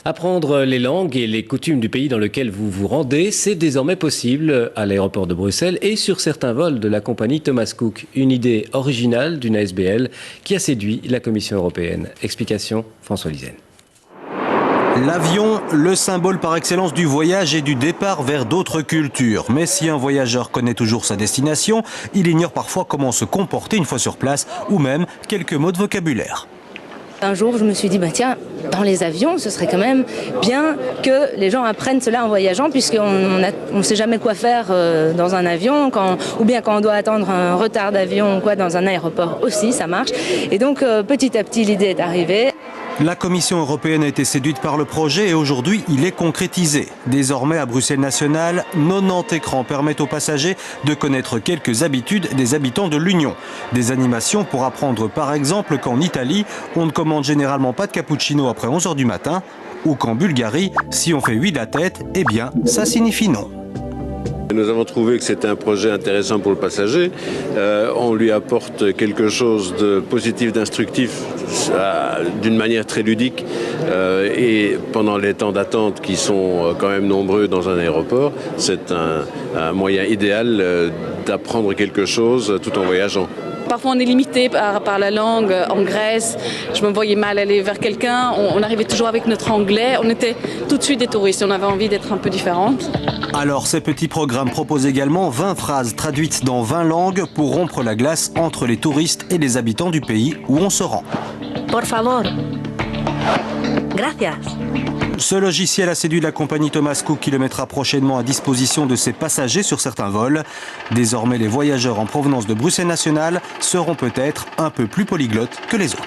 Apprendre les langues et les coutumes du pays dans lequel vous vous rendez, c'est désormais possible à l'aéroport de Bruxelles et sur certains vols de la compagnie Thomas Cook. Une idée originale d'une ASBL qui a séduit la Commission européenne. Explication, François Lizen. L'avion, le symbole par excellence du voyage et du départ vers d'autres cultures. Mais si un voyageur connaît toujours sa destination, il ignore parfois comment se comporter une fois sur place ou même quelques mots de vocabulaire. Un jour, je me suis dit, tiens, dans les avions, ce serait quand même bien que les gens apprennent cela en voyageant, puisqu'on ne sait jamais quoi faire dans un avion, ou bien quand on doit attendre un retard d'avion ou quoi dans un aéroport aussi, ça marche. Et donc, petit à petit, l'idée est arrivée. La Commission européenne a été séduite par le projet et aujourd'hui, il est concrétisé. Désormais, à Bruxelles National, 90 écrans permettent aux passagers de connaître quelques habitudes des habitants de l'Union. Des animations pour apprendre par exemple qu'en Italie, on ne commande généralement pas de cappuccino après 11 h du matin ou qu'en Bulgarie, si on fait oui de la tête, eh bien, ça signifie non. Nous avons trouvé que c'était un projet intéressant pour le passager. On lui apporte quelque chose de positif, d'instructif, d'une manière très ludique. Et pendant les temps d'attente qui sont quand même nombreux dans un aéroport, c'est un moyen idéal d'apprendre quelque chose tout en voyageant. Parfois on est limité par la langue. En Grèce, je me voyais mal aller vers quelqu'un. On arrivait toujours avec notre anglais. On était tout de suite des touristes. On avait envie d'être un peu différentes. Alors ces petits programmes proposent également 20 phrases traduites dans 20 langues pour rompre la glace entre les touristes et les habitants du pays où on se rend. Por favor. Gracias. Ce logiciel a séduit la compagnie Thomas Cook qui le mettra prochainement à disposition de ses passagers sur certains vols. Désormais, les voyageurs en provenance de Bruxelles National seront peut-être un peu plus polyglottes que les autres.